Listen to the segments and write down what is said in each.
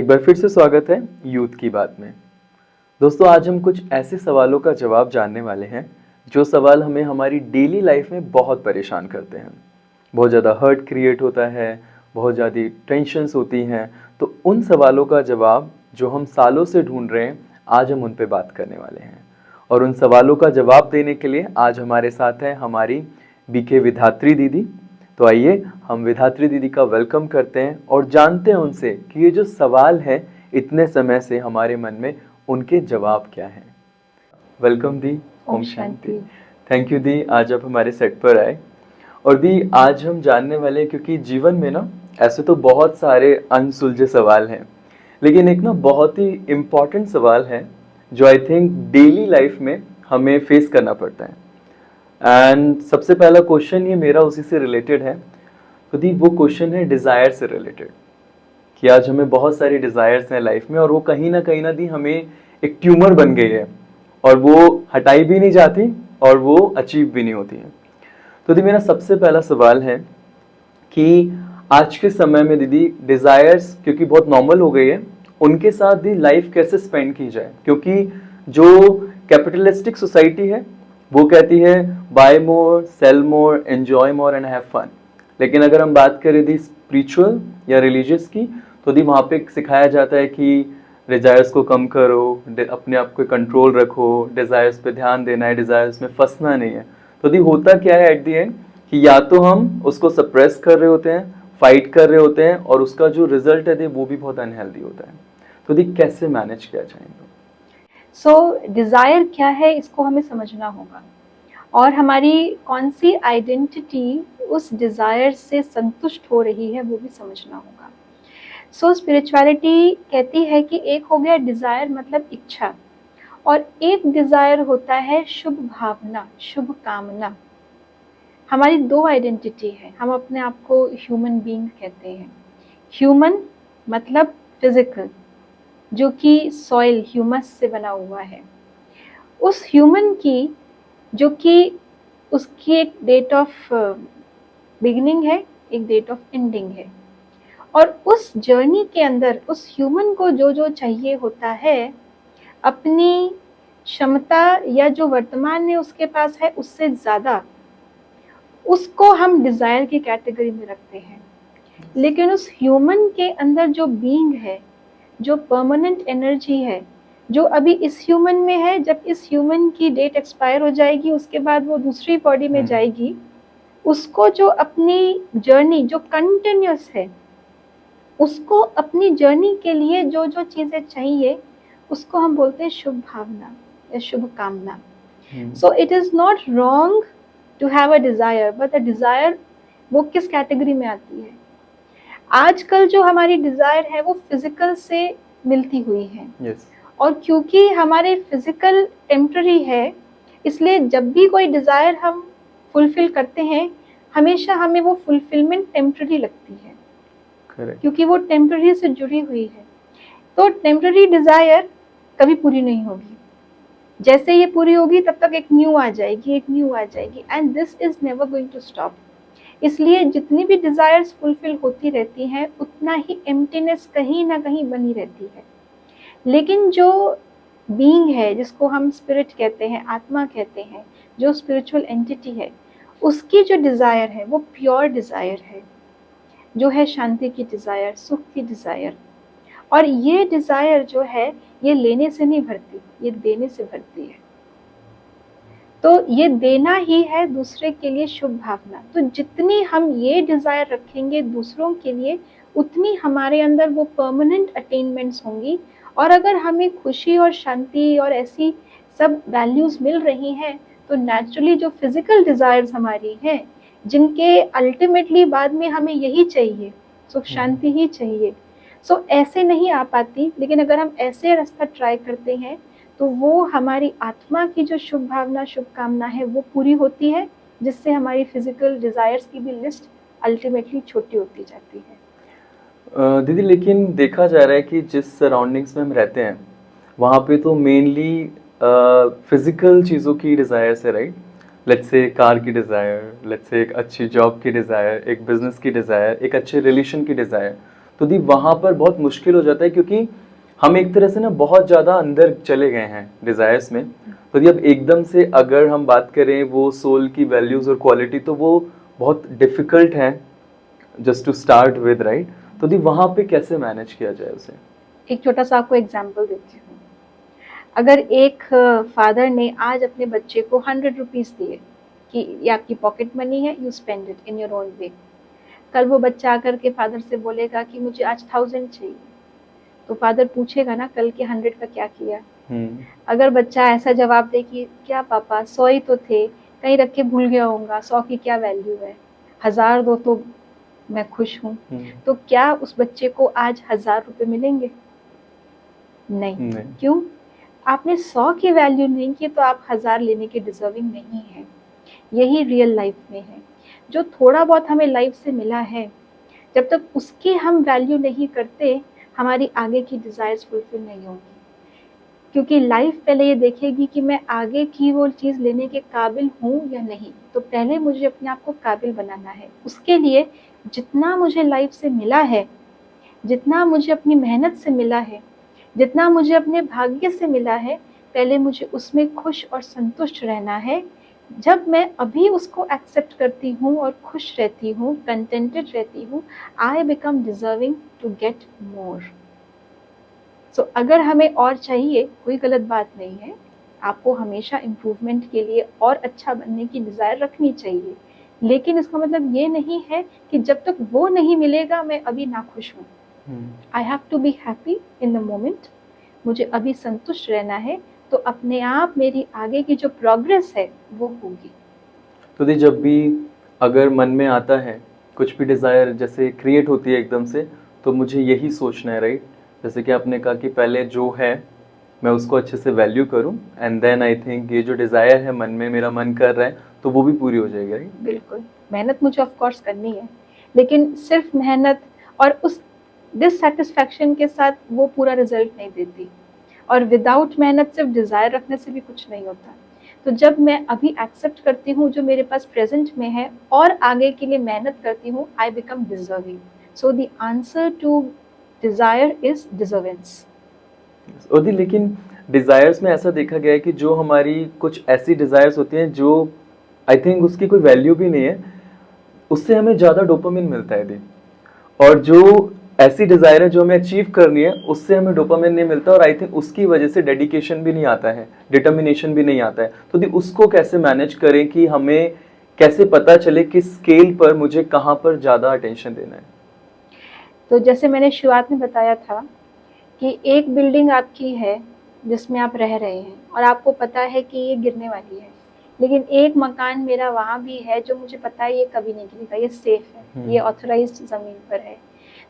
एक बार फिर से स्वागत है यूथ की बात में। दोस्तों, आज हम कुछ ऐसे सवालों का जवाब जानने वाले हैं जो सवाल हमें हमारी डेली लाइफ में बहुत परेशान करते हैं। बहुत ज़्यादा हर्ट क्रिएट होता है, बहुत ज़्यादा टेंशन्स होती हैं। तो उन सवालों का जवाब जो हम सालों से ढूंढ रहे हैं, आज हम उन पे बात करने वाले हैं। और उन सवालों का जवाब देने के लिए आज हमारे साथ है हमारी बीके विधात्री दीदी। तो आइए हम विधात्री दीदी का वेलकम करते हैं और जानते हैं उनसे कि ये जो सवाल है इतने समय से हमारे मन में, उनके जवाब क्या हैं। वेलकम दी। ओम शांति। थैंक यू दी, आज आप हमारे सेट पर आए। और दी, आज हम जानने वाले हैं, क्योंकि जीवन में ना ऐसे तो बहुत सारे अनसुलझे सवाल हैं, लेकिन एक ना बहुत ही इम्पॉर्टेंट सवाल है जो आई थिंक डेली लाइफ में हमें फेस करना पड़ता है। एंड सबसे पहला क्वेश्चन ये मेरा उसी से रिलेटेड है। तो दी, वो क्वेश्चन है डिज़ायर से रिलेटेड, कि आज हमें बहुत सारी डिज़ायर्स हैं लाइफ में और वो कहीं ना दी हमें एक ट्यूमर बन गई है और वो हटाई भी नहीं जाती और वो अचीव भी नहीं होती है। तो दी, मेरा सबसे पहला सवाल है कि आज के समय में दीदी डिज़ायर्स क्योंकि बहुत नॉर्मल हो गई है, उनके साथ दी लाइफ कैसे स्पेंड की जाए, क्योंकि जो कैपिटलिस्टिक सोसाइटी है वो कहती है buy more, sell more, enjoy more and have fun. लेकिन अगर हम बात करें दी स्पिरिचुअल या रिलीजियस की, तो दी वहाँ पे सिखाया जाता है कि डिज़ायर्स को कम करो, अपने आप को कंट्रोल रखो, डिज़ायर्स पे ध्यान देना है, डिज़ायर्स में फंसना नहीं है। तो दी होता क्या है एट दी एंड, कि या तो हम उसको सप्रेस कर रहे होते हैं, फाइट कर रहे होते हैं, और उसका जो रिजल्ट है दी वो भी बहुत अनहेल्दी होता है। तो दी कैसे मैनेज किया जाएगा? डिज़ायर क्या है, इसको हमें समझना होगा और हमारी कौन सी आइडेंटिटी उस डिज़ायर से संतुष्ट हो रही है वो भी समझना होगा। स्पिरिचुअलिटी कहती है कि एक हो गया डिज़ायर मतलब इच्छा, और एक डिज़ायर होता है शुभ भावना, शुभ कामना। हमारी दो आइडेंटिटी है। हम अपने आप को ह्यूमन बीइंग कहते हैं। ह्यूमन मतलब फिजिकल, जो कि सॉइल, ह्यूमस से बना हुआ है। उस ह्यूमन की, जो कि उसकी एक डेट ऑफ बिगिनिंग है, एक डेट ऑफ एंडिंग है, और उस जर्नी के अंदर उस ह्यूमन को जो जो चाहिए होता है, अपनी क्षमता या जो वर्तमान में उसके पास है उससे ज़्यादा, उसको हम डिज़ायर की कैटेगरी में रखते हैं। लेकिन उस ह्यूमन के अंदर जो बीइंग है, जो परमानेंट एनर्जी है, जो अभी इस ह्यूमन में है, जब इस ह्यूमन की डेट एक्सपायर हो जाएगी उसके बाद वो दूसरी बॉडी में जाएगी, उसको जो अपनी जर्नी जो कंटिन्यूस है, उसको अपनी जर्नी के लिए जो जो चीज़ें चाहिए, उसको हम बोलते हैं शुभ भावना या शुभ कामना। So it is not wrong to have a desire, but a desire वो किस कैटेगरी में आती है? आजकल जो हमारी डिज़ायर है वो फिजिकल से मिलती हुई है। yes. और क्योंकि हमारे फिजिकल टेम्पररी है, इसलिए जब भी कोई डिज़ायर हम फुलफिल करते हैं, हमेशा हमें वो फुलफिलमेंट टेम्पररी लगती है। Correct. क्योंकि वो टेम्पररी से जुड़ी हुई है। तो टेम्पररी डिज़ायर कभी पूरी नहीं होगी। जैसे ये पूरी होगी तब तक एक न्यू आ जाएगी, एक न्यू आ जाएगी, and this is never going to stop. इसलिए जितनी भी डिज़ायर्स फुलफिल होती रहती हैं, उतना ही एम्प्टीनेस कहीं ना कहीं बनी रहती है। लेकिन जो बीइंग है, जिसको हम स्पिरिट कहते हैं, आत्मा कहते हैं, जो स्पिरिचुअल एंटिटी है, उसकी जो डिज़ायर है वो प्योर डिज़ायर है, जो है शांति की डिज़ायर, सुख की डिज़ायर। और ये डिज़ायर जो है, ये लेने से नहीं भरती, ये देने से भरती है। तो ये देना ही है दूसरे के लिए शुभ भावना। तो जितनी हम ये डिज़ायर रखेंगे दूसरों के लिए, उतनी हमारे अंदर वो परमानेंट अटेनमेंट्स होंगी। और अगर हमें खुशी और शांति और ऐसी सब वैल्यूज़ मिल रही हैं, तो नेचुरली जो फिजिकल डिज़ायर्स हमारी हैं, जिनके अल्टीमेटली बाद में हमें यही चाहिए, सुख शांति ही चाहिए, सो ऐसे नहीं आ पाती। लेकिन अगर हम ऐसे रास्ता ट्राई करते हैं, तो वो हमारी आत्मा की जो शुभ भावना, शुभ कामना है, वो पूरी होती है, जिससे हमारी फिजिकल डिज़ायर्स की भी लिस्ट अल्टीमेटली छोटी होती जाती है। दीदी, लेकिन देखा जा रहा है कि जिस सराउंडिंग्स में हम रहते हैं वहाँ पे तो मेनली फिजिकल चीज़ों की डिज़ायर्स है, राइट? लेट्स से कार की डिज़ायर, लेट्स से एक अच्छी जॉब की डिज़ायर, एक बिजनेस की डिज़ायर, एक अच्छे रिलेशन की डिज़ायर। तो दी वहाँ पर बहुत मुश्किल हो जाता है, क्योंकि हम एक तरह से ना बहुत ज़्यादा अंदर चले गए हैं डिज़ायर्स में। तो दी अब एकदम से अगर हम बात करें वो सोल की वैल्यूज़ और क्वालिटी, तो वो बहुत डिफ़िकल्ट है just to start with, right. तो दी वहाँ पे कैसे मैनेज किया जाए उसे? एक छोटा सा आपको एग्जाम्पल देती हूँ। अगर एक फादर ने आज अपने बच्चे को 100 रुपीज़ दिए कि ये आपकी पॉकेट मनी है, you spend it in your own way. कल वो बच्चा आकर के फादर से बोलेगा कि मुझे आज 1000 चाहिए, तो फादर पूछेगा ना कल के 100 का क्या किया। अगर बच्चा ऐसा जवाब दे कि क्या पापा 100 ही तो थे, कहीं रख के भूल गया होगा, 100 की क्या वैल्यू है, 1000 दो तो मैं खुश हूँ। तो क्या उस बच्चे को आज 1000 रुपए मिलेंगे? नहीं। क्यों? आपने 100 की वैल्यू नहीं की तो आप 1000 लेने के डिजर्विंग नहीं है। यही रियल लाइफ में है। जो थोड़ा बहुत हमें लाइफ से मिला है, जब तक उसकी हम वैल्यू नहीं करते, हमारी आगे की डिजायर्स फुलफिल नहीं होंगी। क्योंकि लाइफ पहले ये देखेगी कि मैं आगे की वो चीज़ लेने के काबिल हूँ या नहीं। तो पहले मुझे अपने आप को काबिल बनाना है। उसके लिए जितना मुझे लाइफ से मिला है, जितना मुझे अपनी मेहनत से मिला है, जितना मुझे अपने भाग्य से मिला है, पहले मुझे उसमें खुश और संतुष्ट रहना है। जब मैं अभी उसको एक्सेप्ट करती हूँ और खुश रहती हूँ, कंटेंटेड रहती हूँ, I become deserving to get more. So अगर हमें और चाहिए, कोई गलत बात नहीं है। आपको हमेशा इम्प्रूवमेंट के लिए और अच्छा बनने की डिज़ायर रखनी चाहिए, लेकिन इसका मतलब ये नहीं है कि जब तक वो नहीं मिलेगा मैं अभी नाखुश हूँ। I have to be happy in the moment. मुझे अभी संतुष्ट रहना है, तो अपने आप मेरी आगे की जो प्रोग्रेस है वो होगी। तो दी जब भी अगर मन में आता है कुछ भी डिज़ायर जैसे क्रिएट होती है एकदम से, तो मुझे यही सोचना है, राइट। जैसे कि आपने कहा कि पहले जो है मैं उसको अच्छे से वैल्यू करूं, एंड देन आई थिंक ये जो डिज़ायर है मन में मेरा मन कर रहा है तो वो भी पूरी हो जाएगी, राइट। बिल्कुल। मेहनत मुझे ऑफ कोर्स करनी है, लेकिन सिर्फ मेहनत और उस डिससैटिस्फैक्शन के साथ वो पूरा रिजल्ट नहीं देती। और विदाउट मेहनत सिर्फ डिज़ायर रखने से भी कुछ नहीं होता। तो जब मैं अभी एक्सेप्ट करती हूँ जो मेरे पास प्रेजेंट में है और आगे के लिए मेहनत करती हूँ, I become deserving. So the answer to desire is deservance. और दी लेकिन डिज़ायर्स में ऐसा देखा गया है कि जो हमारी कुछ ऐसी डिज़ायर्स होती हैं जो आई थिंक उसकी कोई वैल्यू भी नहीं है, उससे हमें ज़्यादा डोपामिन मिलता है दी। और जो ऐसी डिज़ायर है जो हमें अचीव करनी है, उससे हमें डोपामिन नहीं मिलता, और आई थिंक उसकी वजह से डेडिकेशन भी नहीं आता है, डिटर्मिनेशन भी नहीं आता है। तो दी उसको कैसे मैनेज करें कि हमें कैसे पता चले किस स्केल पर मुझे कहाँ पर ज़्यादा अटेंशन देना है? तो जैसे मैंने शुरुआत में बताया था कि एक बिल्डिंग आपकी है जिसमें आप रह रहे हैं और आपको पता है कि ये गिरने वाली है, लेकिन एक मकान मेरा वहाँ भी है जो मुझे पता है ये कभी नहीं गिरेगा, ये सेफ है, ये ऑथराइज्ड ज़मीन पर है।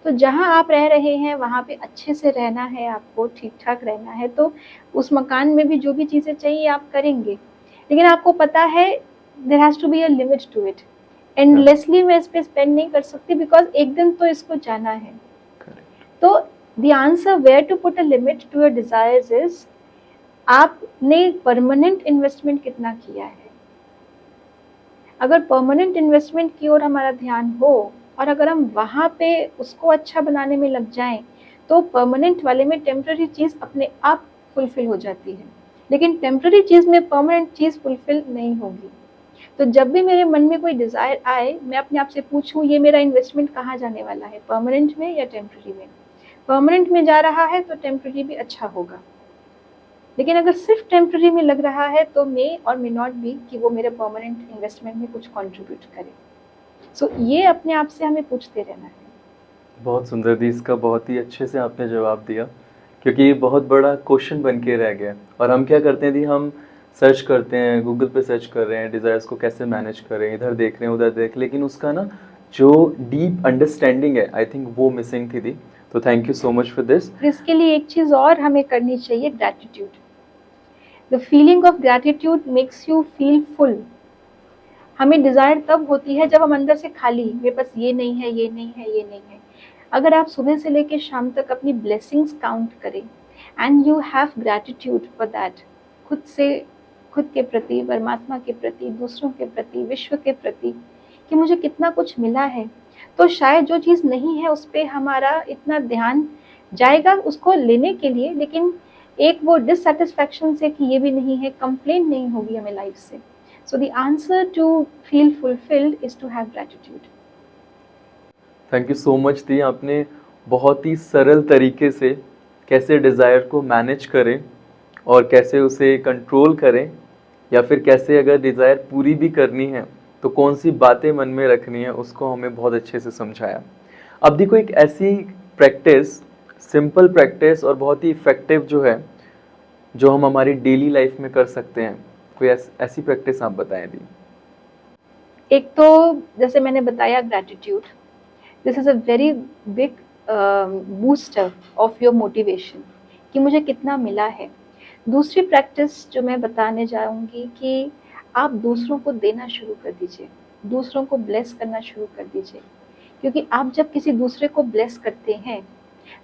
तो जहाँ आप रह रहे हैं वहाँ पे अच्छे से रहना है, आपको ठीक ठाक रहना है, तो उस मकान में भी जो भी चीज़ें चाहिए आप करेंगे, लेकिन आपको पता है there has to be a limit to it. Endlessly मैं इस पे स्पेंड नहीं कर सकती, बिकॉज एक दिन तो इसको जाना है। तो the answer where to put a limit to your desires is, आपने परमानेंट इन्वेस्टमेंट कितना किया है। अगर परमानेंट इन्वेस्टमेंट की ओर हमारा ध्यान हो और अगर हम वहाँ पे उसको अच्छा बनाने में लग जाएं, तो परमानेंट वाले में टेम्पररी चीज़ अपने आप फुलफिल हो जाती है, लेकिन टेम्पररी चीज़ में परमानेंट चीज़ फुलफिल नहीं होगी। तो जब भी मेरे मन में कोई डिज़ायर आए, मैं अपने आप से पूछूं ये मेरा इन्वेस्टमेंट कहाँ जाने वाला है, परमानेंट में या टेम्पररी में। परमानेंट में जा रहा है तो टेम्पररी भी अच्छा होगा, लेकिन अगर सिर्फ टेम्पररी में लग रहा है तो मे और मे नॉट बी कि वो मेरे परमानेंट इन्वेस्टमेंट में कुछ कंट्रीब्यूट करे। सो ये अपने आप से हमें पूछते रहना है। बहुत सुंदर दी, इसका बहुत ही अच्छे से आपने जवाब दिया, क्योंकि ये बहुत बड़ा क्वेश्चन बन के रह गया। और हम क्या करते हैं दी, हम सर्च करते हैं, गूगल पे सर्च कर रहे हैं डिज़ायर्स को कैसे मैनेज करें, इधर देख रहे हैं उधर देख, लेकिन उसका ना जो डीप अंडरस्टैंडिंग है आई थिंक वो मिसिंग थी दी। तो thank you so much for this. इसके लिए एक चीज़ और हमें करनी चाहिए, gratitude. The feeling of gratitude makes you feel full. हमें डिज़ायर तब होती है जब हम अंदर से खाली, मेरे पास ये नहीं है, ये नहीं है, ये नहीं है। अगर आप सुबह से लेकर शाम तक अपनी ब्लेसिंग्स काउंट करें and you have gratitude for that, खुद से, खुद के प्रति, परमात्मा के प्रति, दूसरों के प्रति, विश्व के प्रति, कि मुझे कितना कुछ मिला है, तो शायद जो चीज़ नहीं है उस पे हमारा इतना ध्यान जाएगा उसको लेने के लिए, लेकिन एक वो डिससैटिस्फैक्शन से कि ये भी नहीं है, कंप्लेन नहीं होगी हमें लाइफ से। So the answer to feel fulfilled is to have gratitude. Thank you so much दी, आपने बहुत ही सरल तरीके से कैसे डिज़ायर को मैनेज करें और कैसे उसे कंट्रोल करें, या फिर कैसे अगर डिज़ायर पूरी भी करनी है तो कौन सी बातें मन में रखनी है, उसको हमें बहुत अच्छे से समझाया। अब देखो, एक ऐसी प्रैक्टिस, सिंपल प्रैक्टिस और बहुत ही इफ़ेक्टिव जो है, जो हम हमारी डेली लाइफ में कर सकते हैं, कोई ऐसी प्रैक्टिस आप बताएं दी। एक तो जैसे मैंने बताया gratitude, this is a very big booster of your motivation कि मुझे कितना मिला है। दूसरी प्रैक्टिस जो मैं बताने जाऊंगी कि आप दूसरों को देना शुरू कर दीजिए, दूसरों को ब्लेस करना शुरू कर दीजिए, क्योंकि आप जब किसी दूसरे को ब्लेस करते हैं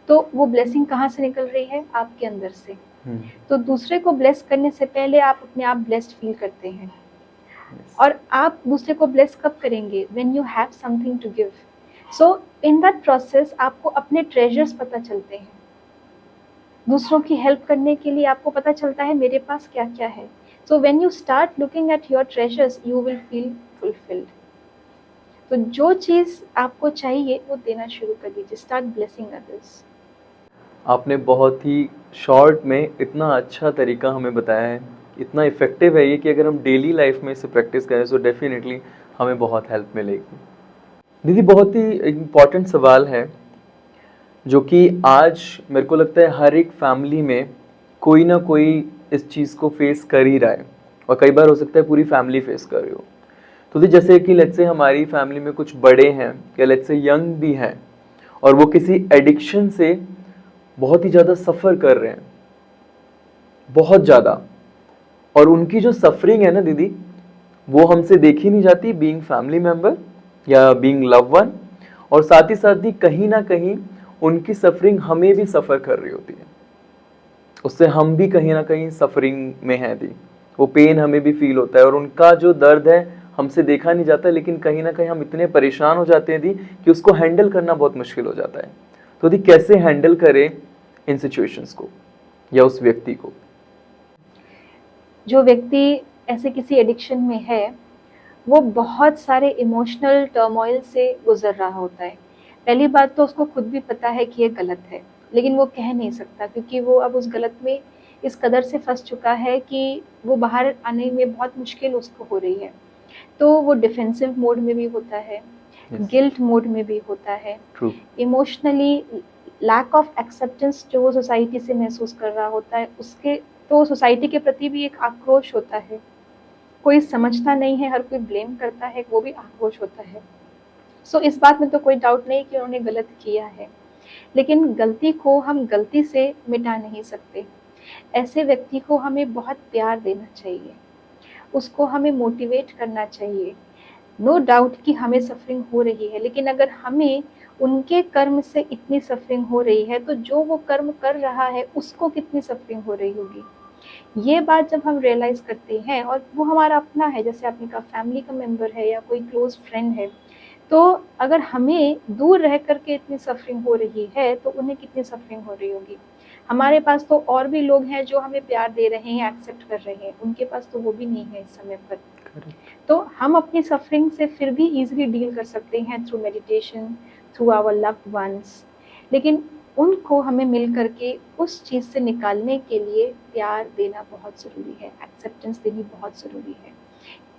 तो वो ब्लेसिंग कहाँ से निकल रही है? आपके अंदर से। तो दूसरे को ब्लेस करने से पहले आप अपने आप ब्लेस्ड फील करते हैं। और आप दूसरे को ब्लेस कब करेंगे? When you have something to give. So in that process आपको अपने ट्रेजर्स पता चलते हैं। दूसरों की हेल्प करने के लिए आपको पता चलता है मेरे पास क्या क्या है। So when you start looking at your treasures you will feel fulfilled. तो जो चीज़ आपको चाहिए वो देना शुरू कर दीजिए, स्टार्ट ब्लेसिंग अदर्स। आपने बहुत ही शॉर्ट में इतना अच्छा तरीका हमें बताया है, इतना इफ़ेक्टिव है ये कि अगर हम डेली लाइफ में इसे प्रैक्टिस करें तो डेफिनेटली हमें बहुत हेल्प मिलेगी। दीदी, बहुत ही इम्पॉर्टेंट सवाल है जो कि आज मेरे को लगता है हर एक फैमिली में कोई ना कोई इस चीज़ को फेस कर ही रहा है, और कई बार हो सकता है पूरी फैमिली फेस कर रही हो। तो दी, जैसे कि लेट्स से हमारी फैमिली में कुछ बड़े हैं या लेट्स से यंग भी हैं और वो किसी एडिक्शन से बहुत ही ज़्यादा सफ़र कर रहे हैं, बहुत ज़्यादा, और उनकी जो सफरिंग है ना दीदी, वो हमसे देखी नहीं जाती बीइंग फैमिली मेंबर या बीइंग लव वन, और साथ ही साथ भी कहीं ना कहीं उनकी सफरिंग हमें भी सफ़र कर रही होती है, उससे हम भी कहीं ना कहीं सफरिंग में हैं दी, वो पेन हमें भी फील होता है और उनका जो दर्द है हमसे देखा नहीं जाता, लेकिन कहीं ना कहीं हम इतने परेशान हो जाते हैं दी कि उसको हैंडल करना बहुत मुश्किल हो जाता है। तो दी, कैसे हैंडल करें इन सिचुएशंस को या उस व्यक्ति को? जो व्यक्ति ऐसे किसी एडिक्शन में है वो बहुत सारे इमोशनल टर्मोइल से गुजर रहा होता है। पहली बात तो उसको खुद भी पता है कि ये गलत है, लेकिन वो कह नहीं सकता क्योंकि वो अब उस गलत में इस कदर से फंस चुका है कि वो बाहर आने में बहुत मुश्किल उसको हो रही है। तो वो डिफेंसिव मोड में भी होता है, गिल्ट मोड में भी होता है, इमोशनली लैक ऑफ एक्सेप्टेंस जो वो सोसाइटी से महसूस कर रहा होता है उसके, तो सोसाइटी के प्रति भी एक आक्रोश होता है। कोई समझता नहीं है, हर कोई ब्लेम करता है, वो भी आक्रोश होता है। सो इस बात में तो कोई डाउट नहीं कि उन्होंने गलत किया है, लेकिन गलती को हम गलती से मिटा नहीं सकते। ऐसे व्यक्ति को हमें बहुत प्यार देना चाहिए, उसको हमें मोटिवेट करना चाहिए। नो डाउट कि हमें सफरिंग हो रही है, लेकिन अगर हमें उनके कर्म से इतनी सफरिंग हो रही है तो जो वो कर्म कर रहा है उसको कितनी सफरिंग हो रही होगी। ये बात जब हम रियलाइज करते हैं, और वो हमारा अपना है, जैसे आपने कहा फैमिली का मेंबर है या कोई क्लोज फ्रेंड है, तो अगर हमें दूर रह करके इतनी सफरिंग हो रही है तो उन्हें कितनी सफरिंग हो रही होगी। हमारे पास तो और भी लोग हैं जो हमें प्यार दे रहे हैं, एक्सेप्ट कर रहे हैं, उनके पास तो वो भी नहीं है इस समय पर। तो हम अपनी सफरिंग से फिर भी इजीली डील कर सकते हैं through meditation, through our loved ones, लेकिन उनको हमें मिल करके उस चीज़ से निकालने के लिए प्यार देना बहुत ज़रूरी है, एक्सेप्टेंस देनी बहुत ज़रूरी है।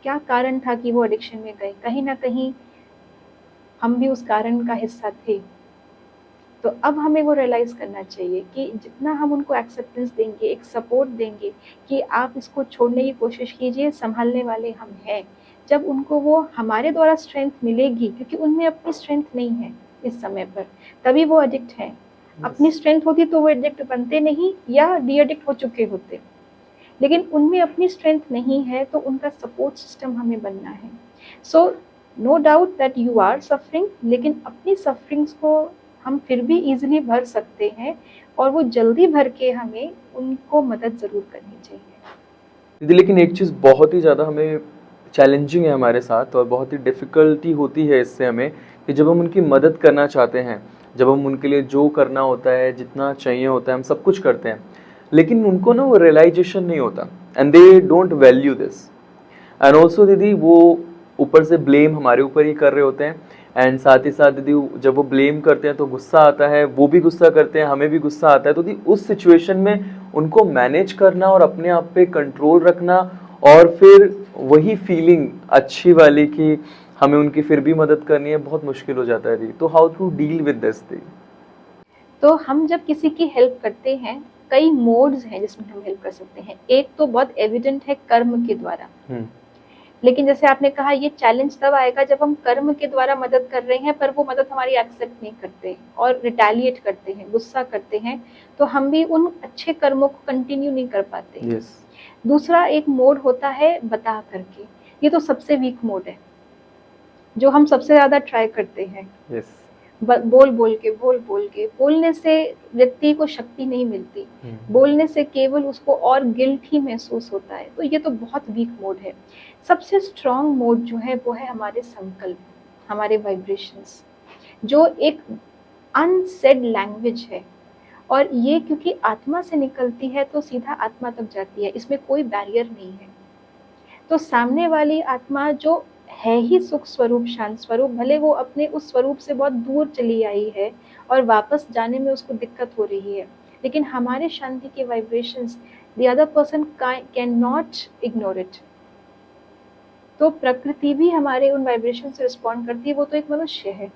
क्या कारण था कि वो एडिक्शन में गए? कहीं ना कहीं हम भी उस कारण का हिस्सा थे। तो अब हमें वो रियलाइज करना चाहिए कि जितना हम उनको एक्सेप्टेंस देंगे, एक सपोर्ट देंगे कि आप इसको छोड़ने की कोशिश कीजिए, संभालने वाले हम हैं, जब उनको वो हमारे द्वारा स्ट्रेंथ मिलेगी, क्योंकि उनमें अपनी स्ट्रेंथ नहीं है इस समय पर, तभी वो एडिक्ट हैं। अपनी स्ट्रेंथ होती तो वो एडिक्ट बनते नहीं या डी एडिक्ट हो चुके होते, लेकिन उनमें अपनी स्ट्रेंथ नहीं है, तो उनका सपोर्ट सिस्टम हमें बनना है। So no doubt that you are suffering, लेकिन अपनी सफरिंग्स को हम फिर भी इजीली भर सकते हैं, और वो जल्दी भर के हमें उनको मदद ज़रूर करनी चाहिए। दीदी, लेकिन एक चीज़ बहुत ही ज़्यादा हमें चैलेंजिंग है हमारे साथ, और बहुत ही डिफ़िकल्टी होती है इससे हमें, कि जब हम उनकी मदद करना चाहते हैं, जब हम उनके लिए जो करना होता है, जितना चाहिए होता है, हम सब कुछ करते हैं, लेकिन उनको ना वो रियलाइजेशन नहीं होता and they don't value this. And also दीदी वो ऊपर से ब्लेम हमारे ऊपर ही कर रहे होते हैं। एंड साथ ही साथ दीदी जब वो ब्लेम करते हैं तो गुस्सा आता है, वो भी गुस्सा करते हैं, हमें भी गुस्सा आता है। तो दीदी उस सिचुएशन में उनको मैनेज करना और अपने आप पे कंट्रोल रखना और फिर वही फीलिंग अच्छी वाली कि हमें उनकी फिर भी मदद करनी है, बहुत मुश्किल हो जाता है दीदी। तो how to deal with this दीदी? तो हम जब किसी की हेल्प करते हैं, कई मोड्स हैं जिसमें हम हेल्प कर सकते हैं। एक तो बहुत एविडेंट है कर्म के द्वारा, लेकिन जैसे आपने कहा ये चैलेंज तब आएगा जब हम कर्म के द्वारा मदद कर रहे हैं पर वो मदद हमारी एक्सेप्ट नहीं करते और रिटेलिएट करते हैं, गुस्सा करते हैं, तो हम भी उन अच्छे कर्मों को कंटिन्यू नहीं कर पाते। yes. दूसरा एक मोड होता है बता करके, ये तो सबसे वीक मोड है जो हम सबसे ज्यादा ट्राई करते हैं। yes. बोल बोल के बोलने से व्यक्ति को शक्ति नहीं मिलती, बोलने से केवल उसको और गिल्ट ही महसूस होता है। तो ये तो बहुत वीक मोड है। सबसे स्ट्रॉन्ग मोड जो है वो है हमारे संकल्प, हमारे वाइब्रेशंस, जो एक अनसेड लैंग्वेज है। और ये क्योंकि आत्मा से निकलती है तो सीधा आत्मा तक जाती है, इसमें कोई बैरियर नहीं है। तो सामने वाली आत्मा जो है ही सुख स्वरूप, शांत स्वरूप, भले वो अपने उस स्वरूप से बहुत दूर चली आई है और वापस जाने में उसको दिक्कत हो रही है, लेकिन हमारे शांति के vibrations the other person can not ignore it. तो प्रकृति भी हमारे उन वाइब्रेशन से रिस्पॉन्ड करती है। वो तो एक मनुष्य है,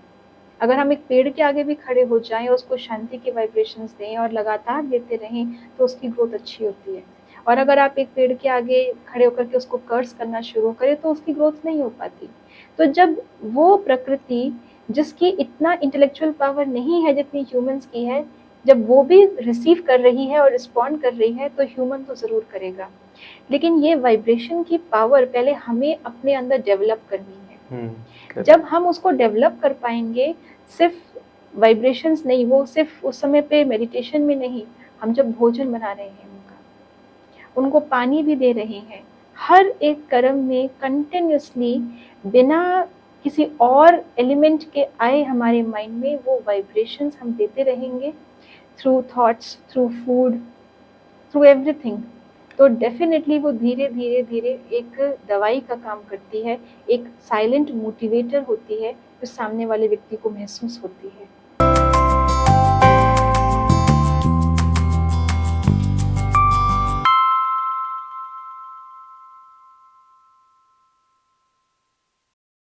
अगर हम एक पेड़ के आगे भी खड़े हो जाएं और उसको शांति के वाइब्रेशंस दें और लगातार देते रहें तो उसकी ग्रोथ अच्छी होती है। और अगर आप एक पेड़ के आगे खड़े होकर के उसको कर्स करना शुरू करें तो उसकी ग्रोथ नहीं हो पाती। तो जब वो प्रकृति जिसकी इतना इंटेलेक्चुअल पावर नहीं है जितनी ह्यूमंस की है, जब वो भी रिसीव कर रही है और रिस्पॉन्ड कर रही है तो ह्यूमन तो जरूर करेगा। लेकिन ये वाइब्रेशन की पावर पहले हमें अपने अंदर डेवलप करनी है। जब हम उसको डेवलप कर पाएंगे, सिर्फ वाइब्रेशंस नहीं, वो सिर्फ उस समय पे मेडिटेशन में नहीं, हम जब भोजन बना रहे हैं उनको पानी भी दे रहे हैं, हर एक कर्म में कंटिन्यूसली बिना किसी और एलिमेंट के आए हमारे माइंड में वो वाइब्रेशंस हम देते रहेंगे, through thoughts, through food, through everything. तो डेफिनेटली वो धीरे धीरे धीरे एक दवाई का काम करती है, एक साइलेंट मोटिवेटर होती है जो सामने वाले व्यक्ति को महसूस होती है।